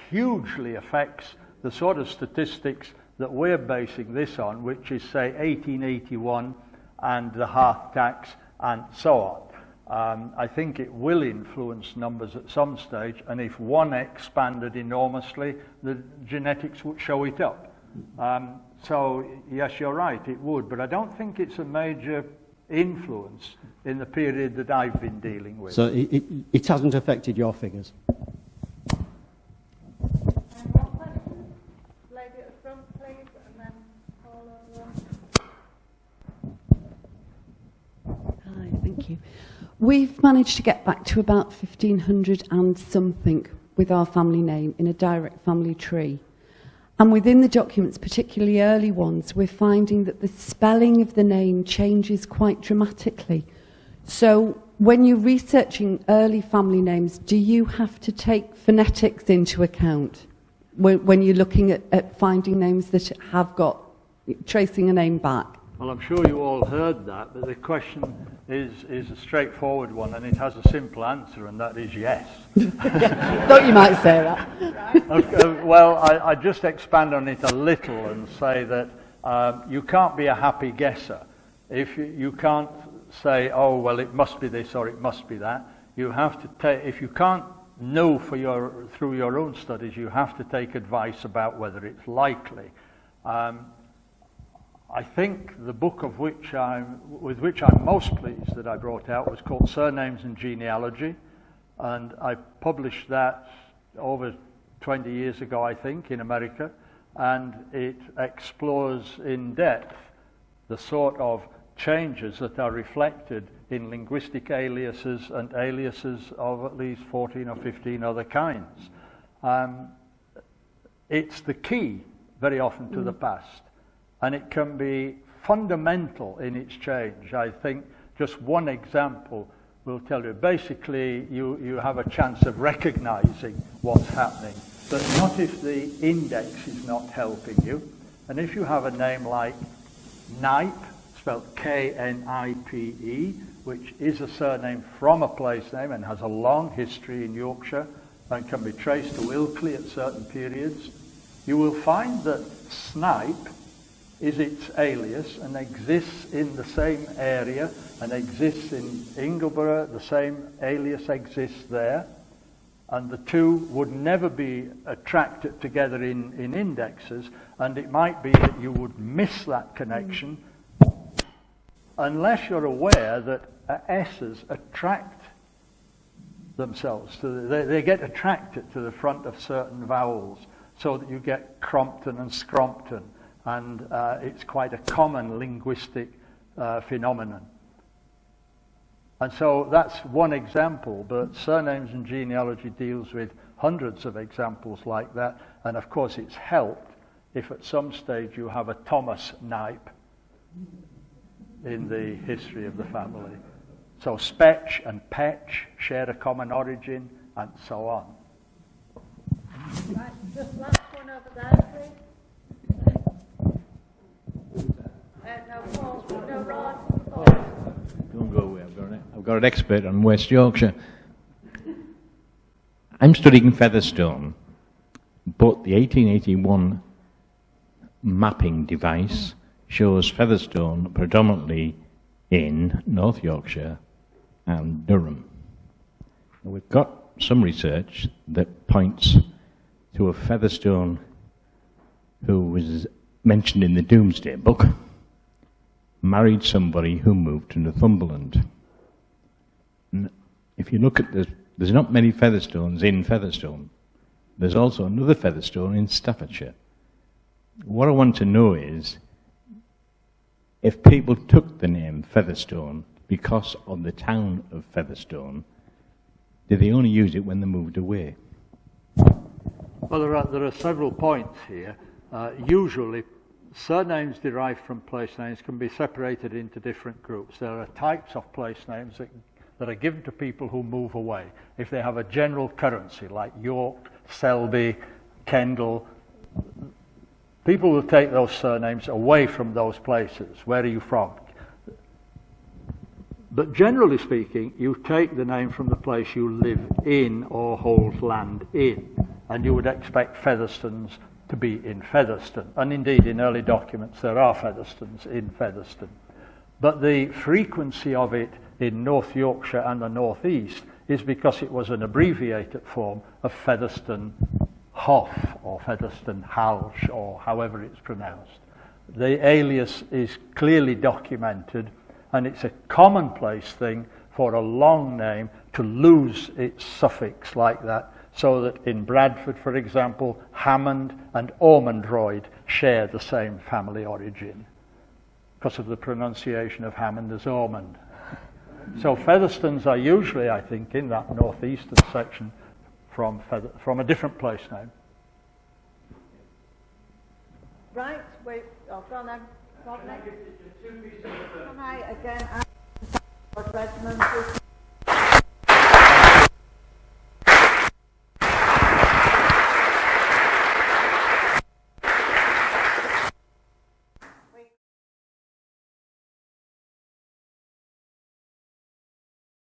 hugely affects the sort of statistics that we're basing this on, which is, say, 1881 and the hearth tax and so on. I think it will influence numbers at some stage, and if one expanded enormously, the genetics would show it up. So, yes, you're right, it would, but I don't think it's a major influence in the period that I've been dealing with. So it hasn't affected your figures? Any more questions? Lady at the front, please, and then all over. Hi, thank you. We've managed to get back to about 1,500 and something with our family name in a direct family tree. And within the documents, particularly early ones, we're finding that the spelling of the name changes quite dramatically. So when you're researching early family names, do you have to take phonetics into account when you're looking at finding names that have got, tracing a name back? Well, I'm sure you all heard that, but the question is a straightforward one, and it has a simple answer, and that is yes. Thought you might say that. Well, I just expand on it a little and say that you can't be a happy guesser. If you can't say, oh, well, it must be this or it must be that. You have to take, if you can't know through your own studies, you have to take advice about whether it's likely. I think the book with which I'm most pleased that I brought out was called Surnames and Genealogy, and I published that over 20 years ago, I think, in America, and it explores in depth the sort of changes that are reflected in linguistic aliases and aliases of at least 14 or 15 other kinds. It's the key very often to the past. And it can be fundamental in its change. I think just one example will tell you. Basically, you have a chance of recognizing what's happening, but not if the index is not helping you. And if you have a name like Knipe, spelled K-N-I-P-E, which is a surname from a place name and has a long history in Yorkshire and can be traced to Ilkley at certain periods, you will find that Snipe is its alias and exists in the same area and exists in Ingleborough, the same alias exists there, and the two would never be attracted together in indexes, and it might be that you would miss that connection unless you're aware that S's attract themselves, they get attracted to the front of certain vowels, so that you get Crompton and Scrompton. And it's quite a common linguistic phenomenon. And so that's one example, but Surnames and Genealogy deals with hundreds of examples like that. And of course it's helped if at some stage you have a Thomas Knipe in the history of the family. So Spetch and Petch share a common origin, and so on. Right, just last one over there, please. No, Paul, no, Rod. Paul. Don't go away. I've got an expert on West Yorkshire. I'm studying Featherstone, but the 1881 mapping device shows Featherstone predominantly in North Yorkshire and Durham. Now, we've got some research that points to a Featherstone who was mentioned in the Domesday Book, married somebody who moved to Northumberland. And if you look at there's not many Featherstones in Featherstone. There's also another Featherstone in Staffordshire. What I want to know is, if people took the name Featherstone because of the town of Featherstone, did they only use it when they moved away? Well, there are several points here. Usually, surnames derived from place names can be separated into different groups. There are types of place names that are given to people who move away. If they have a general currency, like York, Selby, Kendal, people will take those surnames away from those places. Where are you from? But generally speaking, you take the name from the place you live in or hold land in. And you would expect Featherstones to be in Featherstone. And indeed, in early documents, there are Featherstones in Featherstone. But the frequency of it in North Yorkshire and the North East is because it was an abbreviated form of Featherstone Hoff or Featherstone House or however it's pronounced. The alias is clearly documented, and it's a commonplace thing for a long name to lose its suffix like that, so that in Bradford, for example, Hammond and Ormondroyd share the same family origin because of the pronunciation of Hammond as Ormond. So Featherstones are usually, I think, in that northeastern section from a different place name. Right, wait, oh, go on then. Go on, next. Can I again ask Redmonds?